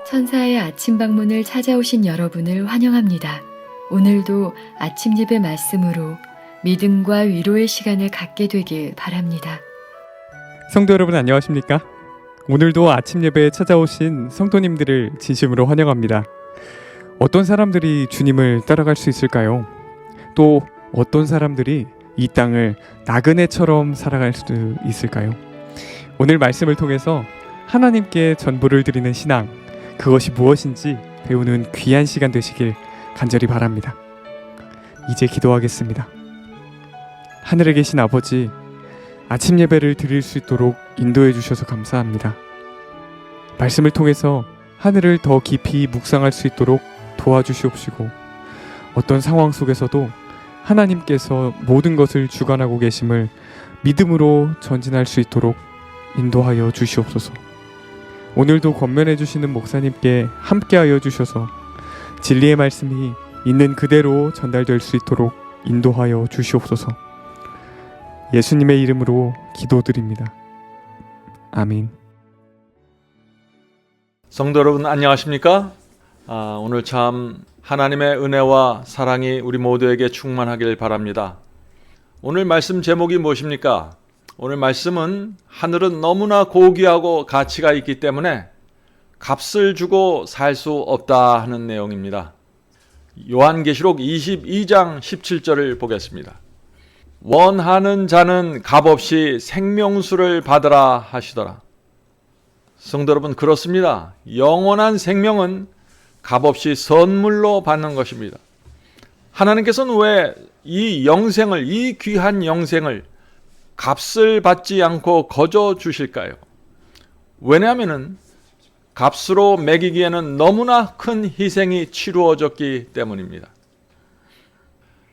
천사의 아침 방문을 찾아오신 여러분을 환영합니다. 오늘도 아침 예배 말씀으로 믿음과 위로의 시간을 갖게 되길 바랍니다. 성도 여러분 안녕하십니까? 오늘도 아침 예배에 찾아오신 성도님들을 진심으로 환영합니다. 어떤 사람들이 주님을 따라갈 수 있을까요? 또 어떤 사람들이 이 땅을 나그네처럼 살아갈 수 있을까요? 오늘 말씀을 통해서 하나님께 전부를 드리는 신앙, 그것이 무엇인지 배우는 귀한 시간 되시길 간절히 바랍니다. 이제 기도하겠습니다. 하늘에 계신 아버지, 아침 예배를 드릴 수 있도록 인도해 주셔서 감사합니다. 말씀을 통해서 하늘을 더 깊이 묵상할 수 있도록 도와주시옵시고, 어떤 상황 속에서도 하나님께서 모든 것을 주관하고 계심을 믿음으로 전진할 수 있도록 인도하여 주시옵소서. 오늘도 권면해 주시는 목사님께 함께하여 주셔서 진리의 말씀이 있는 그대로 전달될 수 있도록 인도하여 주시옵소서. 예수님의 이름으로 기도드립니다. 아멘. 성도 여러분 안녕하십니까? 오늘 참 하나님의 은혜와 사랑이 우리 모두에게 충만하길 바랍니다. 오늘 말씀 제목이 무엇입니까? 오늘 말씀은 하늘은 너무나 고귀하고 가치가 있기 때문에 값을 주고 살 수 없다 하는 내용입니다. 요한계시록 22장 17절을 보겠습니다. 원하는 자는 값없이 생명수를 받으라 하시더라. 성도 여러분, 그렇습니다. 영원한 생명은 값없이 선물로 받는 것입니다. 하나님께서는 왜 이 영생을, 이 귀한 영생을 값을 받지 않고 거저 주실까요? 왜냐하면 값으로 매기기에는 너무나 큰 희생이 치루어졌기 때문입니다.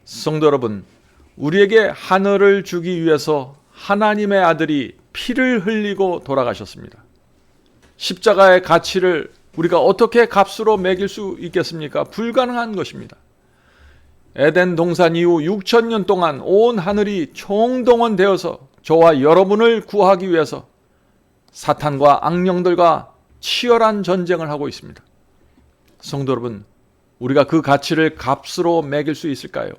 성도 여러분, 우리에게 하늘을 주기 위해서 하나님의 아들이 피를 흘리고 돌아가셨습니다. 십자가의 가치를 우리가 어떻게 값으로 매길 수 있겠습니까? 불가능한 것입니다. 에덴 동산 이후 6,000년 동안 온 하늘이 총동원되어서 저와 여러분을 구하기 위해서 사탄과 악령들과 치열한 전쟁을 하고 있습니다. 성도 여러분, 우리가 그 가치를 값으로 매길 수 있을까요?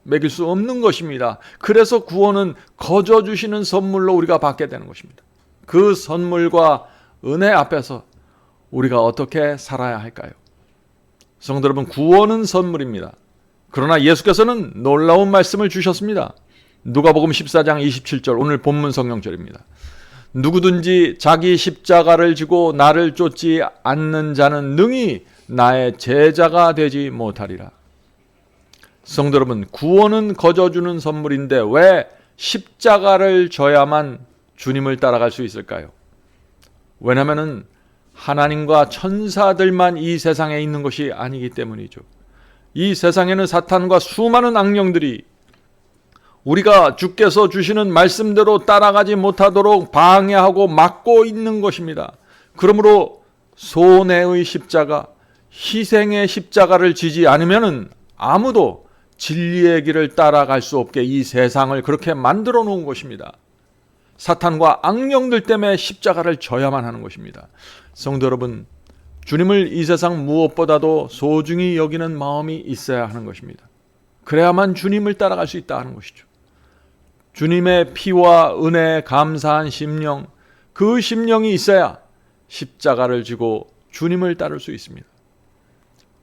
매길 수 없는 것입니다. 그래서 구원은 거저 주시는 선물로 우리가 받게 되는 것입니다. 그 선물과 은혜 앞에서 우리가 어떻게 살아야 할까요? 성도 여러분, 구원은 선물입니다. 그러나 예수께서는 놀라운 말씀을 주셨습니다. 누가복음 14장 27절, 오늘 본문 성경절입니다. 누구든지 자기 십자가를 지고 나를 쫓지 않는 자는 능히 나의 제자가 되지 못하리라. 성도 여러분, 구원은 거저 주는 선물인데 왜 십자가를 져야만 주님을 따라갈 수 있을까요? 왜냐하면 하나님과 천사들만 이 세상에 있는 것이 아니기 때문이죠. 이 세상에는 사탄과 수많은 악령들이 우리가 주께서 주시는 말씀대로 따라가지 못하도록 방해하고 막고 있는 것입니다. 그러므로 손해의 십자가, 희생의 십자가를 지지 않으면 아무도 진리의 길을 따라갈 수 없게 이 세상을 그렇게 만들어 놓은 것입니다. 사탄과 악령들 때문에 십자가를 져야만 하는 것입니다. 성도 여러분, 주님을 이 세상 무엇보다도 소중히 여기는 마음이 있어야 하는 것입니다. 그래야만 주님을 따라갈 수 있다 하는 것이죠. 주님의 피와 은혜에 감사한 심령, 그 심령이 있어야 십자가를 지고 주님을 따를 수 있습니다.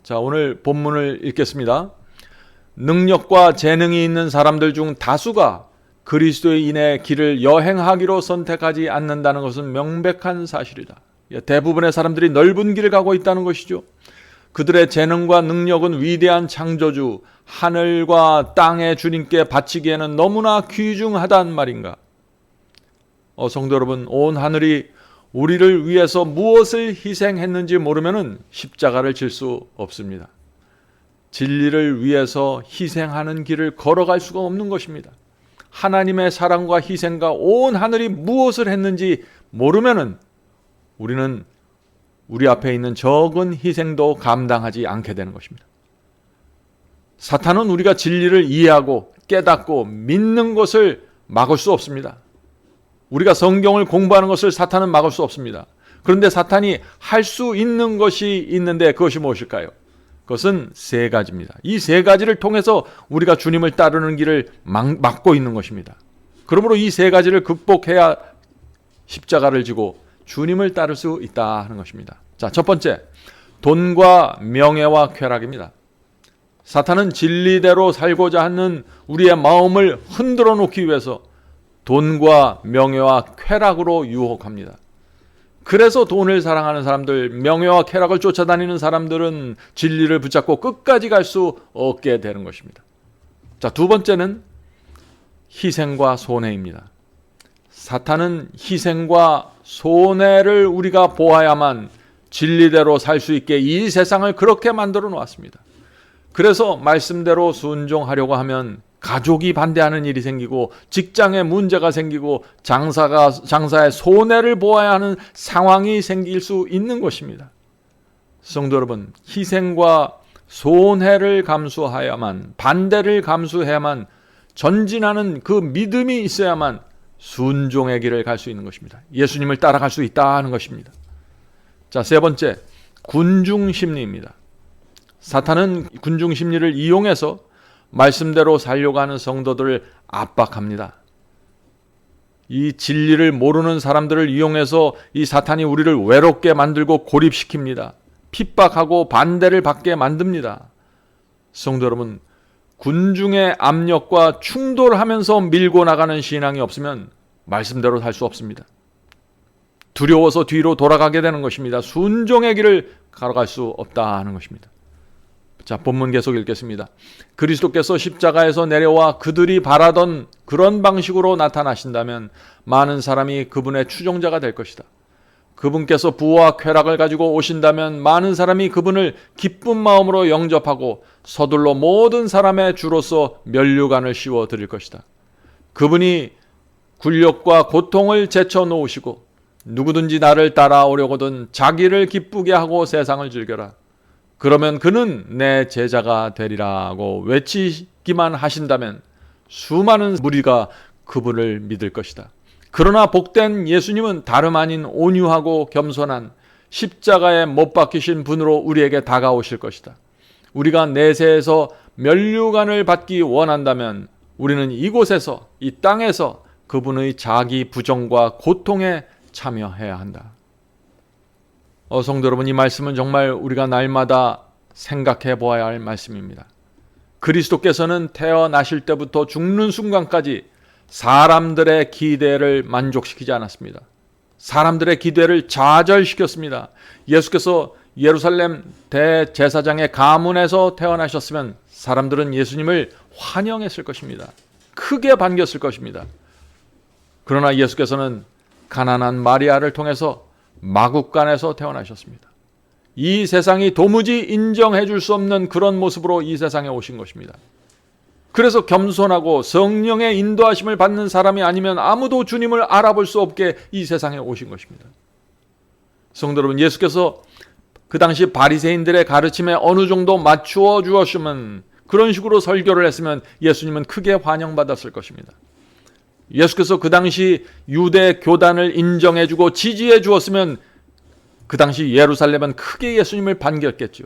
자, 오늘 본문을 읽겠습니다. 능력과 재능이 있는 사람들 중 다수가 그리스도인의 길을 여행하기로 선택하지 않는다는 것은 명백한 사실이다. 대부분의 사람들이 넓은 길을 가고 있다는 것이죠. 그들의 재능과 능력은 위대한 창조주, 하늘과 땅의 주님께 바치기에는 너무나 귀중하단 말인가. 성도 여러분, 온 하늘이 우리를 위해서 무엇을 희생했는지 모르면 십자가를 질 수 없습니다. 진리를 위해서 희생하는 길을 걸어갈 수가 없는 것입니다. 하나님의 사랑과 희생과 온 하늘이 무엇을 했는지 모르면 우리는 우리 앞에 있는 적은 희생도 감당하지 않게 되는 것입니다. 사탄은 우리가 진리를 이해하고 깨닫고 믿는 것을 막을 수 없습니다. 우리가 성경을 공부하는 것을 사탄은 막을 수 없습니다. 그런데 사탄이 할 수 있는 것이 있는데 그것이 무엇일까요? 그것은 세 가지입니다. 이 세 가지를 통해서 우리가 주님을 따르는 길을 막고 있는 것입니다. 그러므로 이 세 가지를 극복해야 십자가를 지고 주님을 따를 수 있다 하는 것입니다. 자, 첫 번째, 돈과 명예와 쾌락입니다. 사탄은 진리대로 살고자 하는 우리의 마음을 흔들어 놓기 위해서 돈과 명예와 쾌락으로 유혹합니다. 그래서 돈을 사랑하는 사람들, 명예와 쾌락을 쫓아다니는 사람들은 진리를 붙잡고 끝까지 갈 수 없게 되는 것입니다. 자, 두 번째는 희생과 손해입니다. 사탄은 희생과 손해를 우리가 보아야만 진리대로 살 수 있게 이 세상을 그렇게 만들어 놓았습니다. 그래서 말씀대로 순종하려고 하면 가족이 반대하는 일이 생기고 직장에 문제가 생기고 장사의 손해를 보아야 하는 상황이 생길 수 있는 것입니다. 성도 여러분, 희생과 손해를 감수해야만, 반대를 감수해야만, 전진하는 그 믿음이 있어야만 순종의 길을 갈 수 있는 것입니다. 예수님을 따라갈 수 있다는 것입니다. 자, 세 번째, 군중 심리입니다. 사탄은 군중 심리를 이용해서 말씀대로 살려고 하는 성도들을 압박합니다. 이 진리를 모르는 사람들을 이용해서 이 사탄이 우리를 외롭게 만들고 고립시킵니다. 핍박하고 반대를 받게 만듭니다. 성도 여러분, 군중의 압력과 충돌하면서 밀고 나가는 신앙이 없으면 말씀대로 살 수 없습니다. 두려워서 뒤로 돌아가게 되는 것입니다. 순종의 길을 걸어갈 수 없다 하는 것입니다. 자, 본문 계속 읽겠습니다. 그리스도께서 십자가에서 내려와 그들이 바라던 그런 방식으로 나타나신다면 많은 사람이 그분의 추종자가 될 것이다. 그분께서 부와 쾌락을 가지고 오신다면 많은 사람이 그분을 기쁜 마음으로 영접하고 서둘러 모든 사람의 주로서 면류관을 씌워 드릴 것이다. 그분이 굴욕과 고통을 제쳐놓으시고 누구든지 나를 따라오려거든 자기를 기쁘게 하고 세상을 즐겨라. 그러면 그는 내 제자가 되리라고 외치기만 하신다면 수많은 무리가 그분을 믿을 것이다. 그러나 복된 예수님은 다름 아닌 온유하고 겸손한 십자가에 못 박히신 분으로 우리에게 다가오실 것이다. 우리가 내세에서 면류관을 받기 원한다면 우리는 이곳에서, 이 땅에서 그분의 자기 부정과 고통에 참여해야 한다. 성도 여러분, 이 말씀은 정말 우리가 날마다 생각해 보아야 할 말씀입니다. 그리스도께서는 태어나실 때부터 죽는 순간까지 사람들의 기대를 만족시키지 않았습니다. 사람들의 기대를 좌절시켰습니다. 예수께서 예루살렘 대제사장의 가문에서 태어나셨으면 사람들은 예수님을 환영했을 것입니다. 크게 반겼을 것입니다. 그러나 예수께서는 가난한 마리아를 통해서 마국간에서 태어나셨습니다. 이 세상이 도무지 인정해 줄 수 없는 그런 모습으로 이 세상에 오신 것입니다. 그래서 겸손하고 성령의 인도하심을 받는 사람이 아니면 아무도 주님을 알아볼 수 없게 이 세상에 오신 것입니다. 성도 여러분, 예수께서 그 당시 바리새인들의 가르침에 어느 정도 맞추어 주었으면, 그런 식으로 설교를 했으면 예수님은 크게 환영받았을 것입니다. 예수께서 그 당시 유대 교단을 인정해 주고 지지해 주었으면 그 당시 예루살렘은 크게 예수님을 반겼겠죠.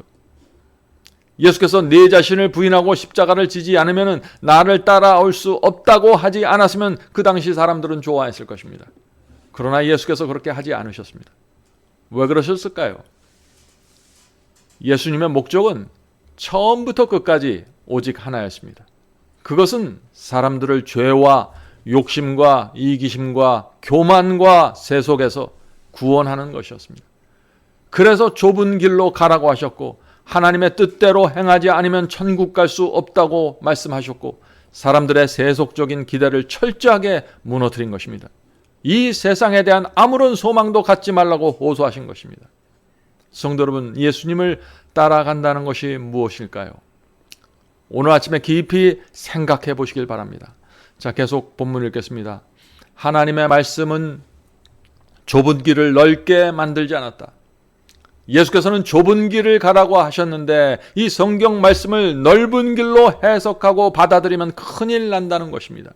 예수께서 내 자신을 부인하고 십자가를 지지 않으면 나를 따라올 수 없다고 하지 않았으면 그 당시 사람들은 좋아했을 것입니다. 그러나 예수께서 그렇게 하지 않으셨습니다. 왜 그러셨을까요? 예수님의 목적은 처음부터 끝까지 오직 하나였습니다. 그것은 사람들을 죄와 욕심과 이기심과 교만과 세속에서 구원하는 것이었습니다. 그래서 좁은 길로 가라고 하셨고 하나님의 뜻대로 행하지 않으면 천국 갈 수 없다고 말씀하셨고 사람들의 세속적인 기대를 철저하게 무너뜨린 것입니다. 이 세상에 대한 아무런 소망도 갖지 말라고 호소하신 것입니다. 성도 여러분, 예수님을 따라간다는 것이 무엇일까요? 오늘 아침에 깊이 생각해 보시길 바랍니다. 자, 계속 본문 읽겠습니다. 하나님의 말씀은 좁은 길을 넓게 만들지 않았다. 예수께서는 좁은 길을 가라고 하셨는데 이 성경 말씀을 넓은 길로 해석하고 받아들이면 큰일 난다는 것입니다.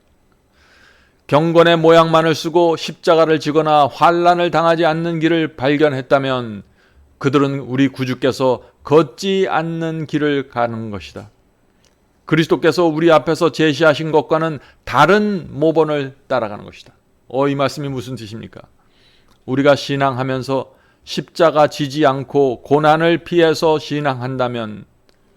경건의 모양만을 쓰고 십자가를 지거나 환난을 당하지 않는 길을 발견했다면 그들은 우리 구주께서 걷지 않는 길을 가는 것이다. 그리스도께서 우리 앞에서 제시하신 것과는 다른 모본을 따라가는 것이다. 이 말씀이 무슨 뜻입니까? 우리가 신앙하면서 십자가 지지 않고 고난을 피해서 신앙한다면,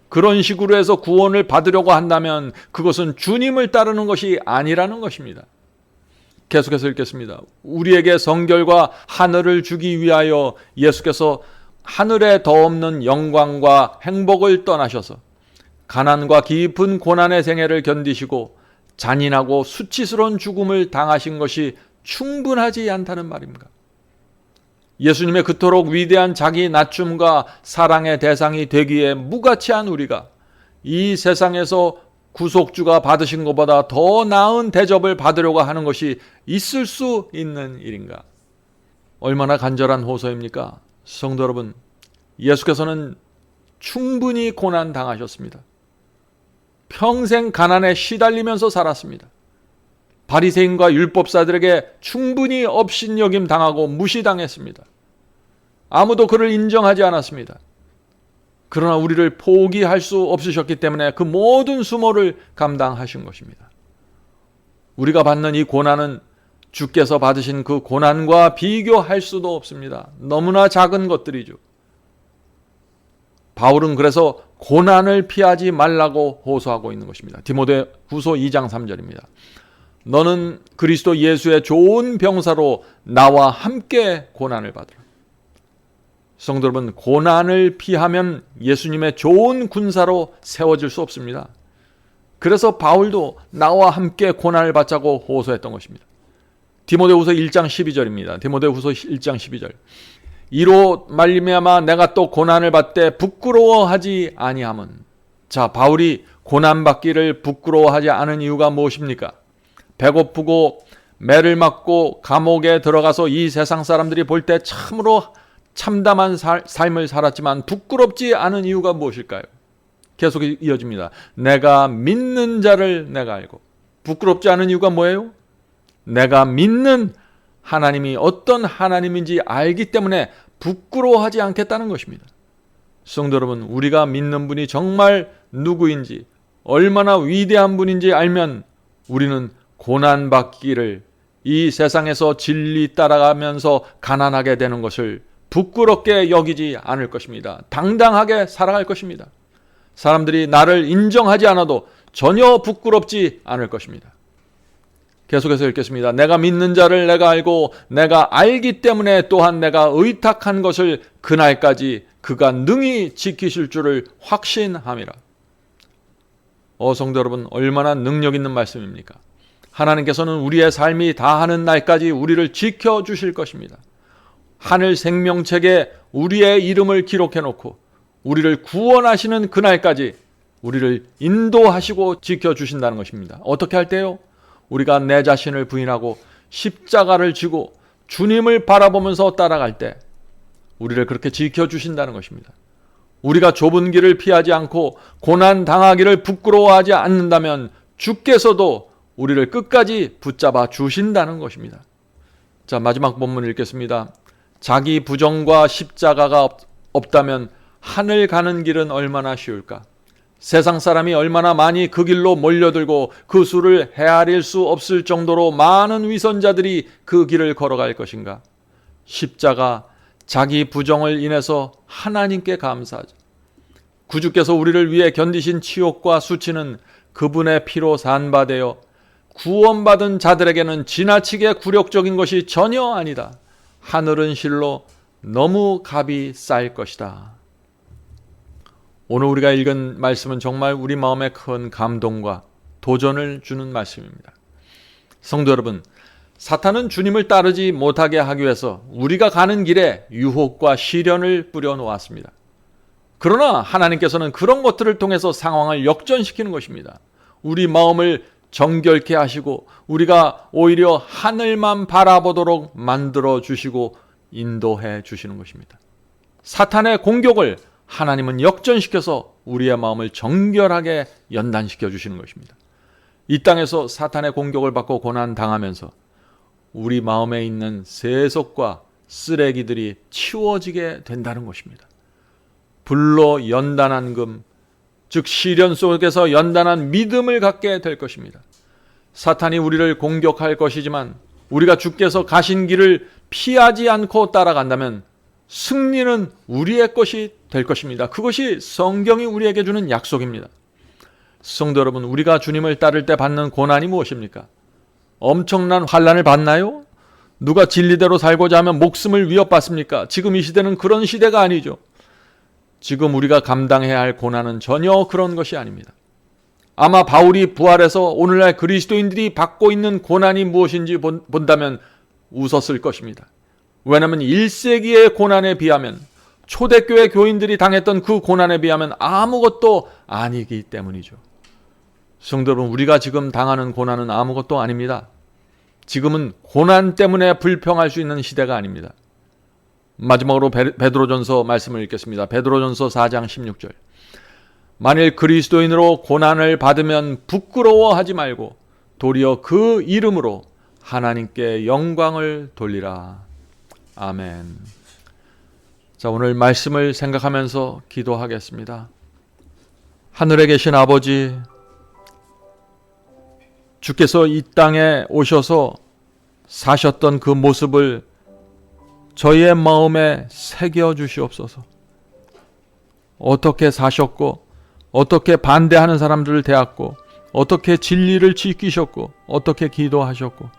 그런 식으로 해서 구원을 받으려고 한다면 그것은 주님을 따르는 것이 아니라는 것입니다. 계속해서 읽겠습니다. 우리에게 성결과 하늘을 주기 위하여 예수께서 하늘에 더 없는 영광과 행복을 떠나셔서 가난과 깊은 고난의 생애를 견디시고 잔인하고 수치스러운 죽음을 당하신 것이 충분하지 않다는 말입니다. 예수님의 그토록 위대한 자기 낮춤과 사랑의 대상이 되기에 무가치한 우리가 이 세상에서 구속주가 받으신 것보다 더 나은 대접을 받으려고 하는 것이 있을 수 있는 일인가? 얼마나 간절한 호소입니까? 성도 여러분, 예수께서는 충분히 고난 당하셨습니다. 평생 가난에 시달리면서 살았습니다. 바리새인과 율법사들에게 충분히 업신여김 당하고 무시당했습니다. 아무도 그를 인정하지 않았습니다. 그러나 우리를 포기할 수 없으셨기 때문에 그 모든 수모를 감당하신 것입니다. 우리가 받는 이 고난은 주께서 받으신 그 고난과 비교할 수도 없습니다. 너무나 작은 것들이죠. 바울은 그래서 고난을 피하지 말라고 호소하고 있는 것입니다. 디모데후서 2장 3절입니다. 너는 그리스도 예수의 좋은 병사로 나와 함께 고난을 받으라. 성도 여러분, 고난을 피하면 예수님의 좋은 군사로 세워질 수 없습니다. 그래서 바울도 나와 함께 고난을 받자고 호소했던 것입니다. 디모데후서 1장 12절입니다. 디모데후서 1장 12절. 이로 말미암아 내가 또 고난을 받되 부끄러워하지 아니함은. 자, 바울이 고난받기를 부끄러워하지 않은 이유가 무엇입니까? 배고프고 매를 맞고 감옥에 들어가서 이 세상 사람들이 볼 때 참으로 참담한 삶을 살았지만 부끄럽지 않은 이유가 무엇일까요? 계속 이어집니다. 내가 믿는 자를 내가 알고. 부끄럽지 않은 이유가 뭐예요? 내가 믿는 하나님이 어떤 하나님인지 알기 때문에 부끄러워하지 않겠다는 것입니다. 성도 여러분, 우리가 믿는 분이 정말 누구인지, 얼마나 위대한 분인지 알면 우리는 고난받기를, 이 세상에서 진리 따라가면서 가난하게 되는 것을 부끄럽게 여기지 않을 것입니다. 당당하게 살아갈 것입니다. 사람들이 나를 인정하지 않아도 전혀 부끄럽지 않을 것입니다. 계속해서 읽겠습니다. 내가 믿는 자를 내가 알고 내가 알기 때문에 또한 내가 의탁한 것을 그날까지 그가 능히 지키실 줄을 확신함이라. 성도 여러분, 얼마나 능력 있는 말씀입니까? 하나님께서는 우리의 삶이 다하는 날까지 우리를 지켜주실 것입니다. 하늘 생명책에 우리의 이름을 기록해 놓고 우리를 구원하시는 그날까지 우리를 인도하시고 지켜주신다는 것입니다. 어떻게 할 때요? 우리가 내 자신을 부인하고 십자가를 지고 주님을 바라보면서 따라갈 때 우리를 그렇게 지켜주신다는 것입니다. 우리가 좁은 길을 피하지 않고 고난 당하기를 부끄러워하지 않는다면 주께서도 우리를 끝까지 붙잡아 주신다는 것입니다. 자, 마지막 본문 읽겠습니다. 자기 부정과 십자가가 없다면 하늘 가는 길은 얼마나 쉬울까? 세상 사람이 얼마나 많이 그 길로 몰려들고 그 수를 헤아릴 수 없을 정도로 많은 위선자들이 그 길을 걸어갈 것인가? 십자가, 자기 부정을 인해서 하나님께 감사하자. 구주께서 우리를 위해 견디신 치욕과 수치는 그분의 피로 산바되어 구원받은 자들에게는 지나치게 굴욕적인 것이 전혀 아니다. 하늘은 실로 너무 값이 쌀 것이다. 오늘 우리가 읽은 말씀은 정말 우리 마음에 큰 감동과 도전을 주는 말씀입니다. 성도 여러분, 사탄은 주님을 따르지 못하게 하기 위해서 우리가 가는 길에 유혹과 시련을 뿌려놓았습니다. 그러나 하나님께서는 그런 것들을 통해서 상황을 역전시키는 것입니다. 우리 마음을 정결케 하시고 우리가 오히려 하늘만 바라보도록 만들어 주시고 인도해 주시는 것입니다. 사탄의 공격을 하나님은 역전시켜서 우리의 마음을 정결하게 연단시켜 주시는 것입니다. 이 땅에서 사탄의 공격을 받고 고난 당하면서 우리 마음에 있는 세속과 쓰레기들이 치워지게 된다는 것입니다. 불로 연단한 금, 즉 시련 속에서 연단한 믿음을 갖게 될 것입니다. 사탄이 우리를 공격할 것이지만 우리가 주께서 가신 길을 피하지 않고 따라간다면 승리는 우리의 것이 될 것입니다. 그것이 성경이 우리에게 주는 약속입니다. 성도 여러분, 우리가 주님을 따를 때 받는 고난이 무엇입니까? 엄청난 환난을 받나요? 누가 진리대로 살고자 하면 목숨을 위협받습니까? 지금 이 시대는 그런 시대가 아니죠. 지금 우리가 감당해야 할 고난은 전혀 그런 것이 아닙니다. 아마 바울이 부활해서 오늘날 그리스도인들이 받고 있는 고난이 무엇인지 본다면 웃었을 것입니다. 왜냐하면 1세기의 고난에 비하면, 초대교회 교인들이 당했던 그 고난에 비하면 아무것도 아니기 때문이죠. 성도 여러분, 우리가 지금 당하는 고난은 아무것도 아닙니다. 지금은 고난 때문에 불평할 수 있는 시대가 아닙니다. 마지막으로 베드로전서 말씀을 읽겠습니다. 베드로전서 4장 16절. 만일 그리스도인으로 고난을 받으면 부끄러워하지 말고 도리어 그 이름으로 하나님께 영광을 돌리라. 아멘. 자, 오늘 말씀을 생각하면서 기도하겠습니다. 하늘에 계신 아버지, 주께서 이 땅에 오셔서 사셨던 그 모습을 저희의 마음에 새겨 주시옵소서. 어떻게 사셨고, 어떻게 반대하는 사람들을 대했고, 어떻게 진리를 지키셨고, 어떻게 기도하셨고,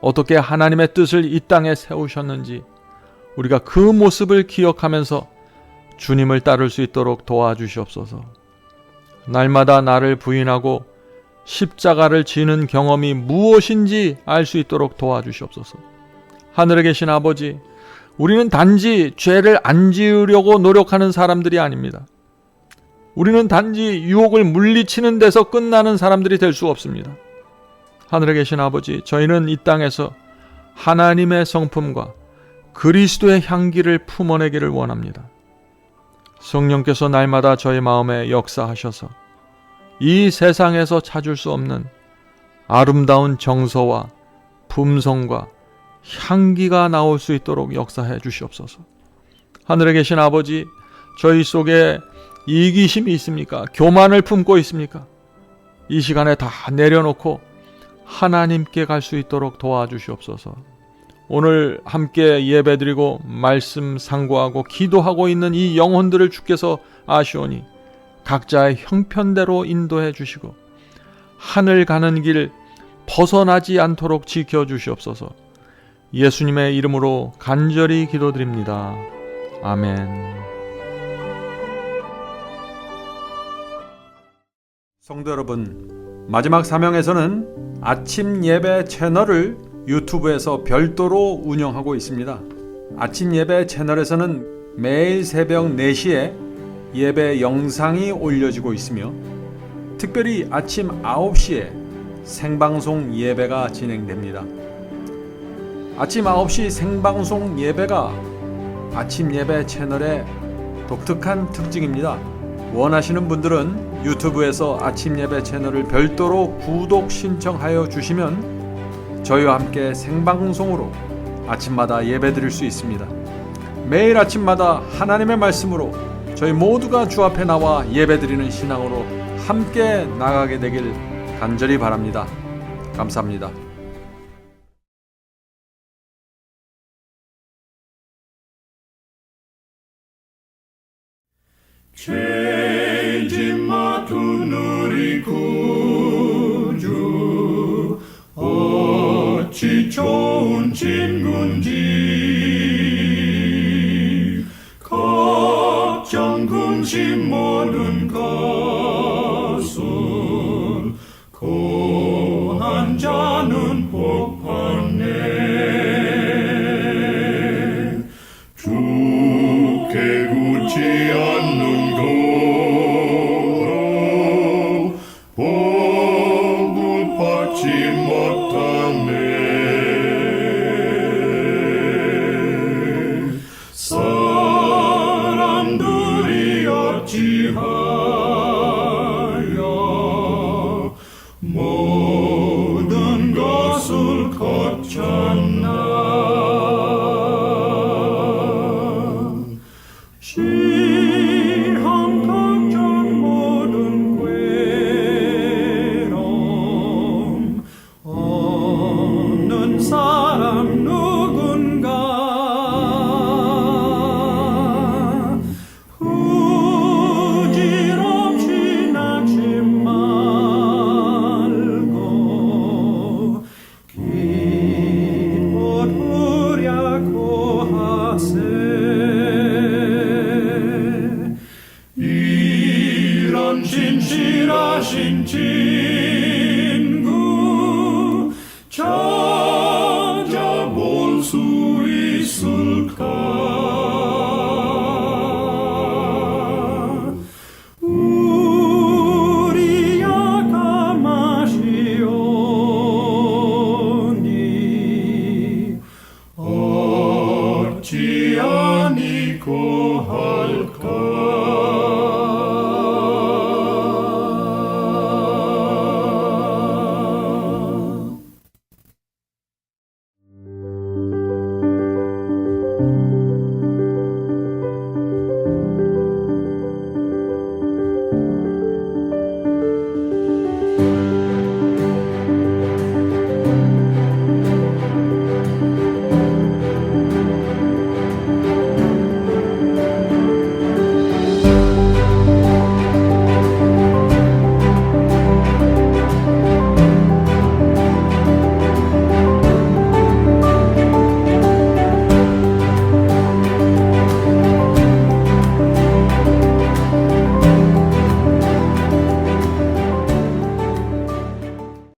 어떻게 하나님의 뜻을 이 땅에 세우셨는지 우리가 그 모습을 기억하면서 주님을 따를 수 있도록 도와주시옵소서. 날마다 나를 부인하고 십자가를 지는 경험이 무엇인지 알 수 있도록 도와주시옵소서. 하늘에 계신 아버지, 우리는 단지 죄를 안 지으려고 노력하는 사람들이 아닙니다. 우리는 단지 유혹을 물리치는 데서 끝나는 사람들이 될 수 없습니다. 하늘에 계신 아버지, 저희는 이 땅에서 하나님의 성품과 그리스도의 향기를 품어내기를 원합니다. 성령께서 날마다 저희 마음에 역사하셔서 이 세상에서 찾을 수 없는 아름다운 정서와 품성과 향기가 나올 수 있도록 역사해 주시옵소서. 하늘에 계신 아버지, 저희 속에 이기심이 있습니까? 교만을 품고 있습니까? 이 시간에 다 내려놓고 하나님께 갈 수 있도록 도와주시옵소서. 오늘 함께 예배드리고 말씀 상고하고 기도하고 있는 이 영혼들을 주께서 아시오니 각자의 형편대로 인도해 주시고 하늘 가는 길 벗어나지 않도록 지켜주시옵소서. 예수님의 이름으로 간절히 기도드립니다. 아멘. 성도 여러분, 마지막 사명에서는 아침 예배 채널을 유튜브에서 별도로 운영하고 있습니다. 아침 예배 채널에서는 매일 새벽 4시에 예배 영상이 올려지고 있으며 특별히 아침 9시에 생방송 예배가 진행됩니다. 아침 9시 생방송 예배가 아침 예배 채널의 독특한 특징입니다. 원하시는 분들은 유튜브에서 아침 예배 채널을 별도로 구독 신청하여 주시면 저희와 함께 생방송으로 아침마다 예배 드릴 수 있습니다. 매일 아침마다 하나님의 말씀으로 저희 모두가 주 앞에 나와 예배 드리는 신앙으로 함께 나가게 되길 간절히 바랍니다. 감사합니다. 죄짐 맡은 우리 구주 어찌 좋은 친구인지 걱정 근심 모든 것은 고난 자는 복 받네. 주께 굳지 않는 거로 복을 받지 못하네. 사람들이 어찌하여 시험 걱정 모든 괴로움 없는 사람 누군가 부질없이 낙심 말고 기도하랴 고하세 이런 진실하신 친구 찾아볼 수 있을까 우리 약함하시오니 어찌하니 고할까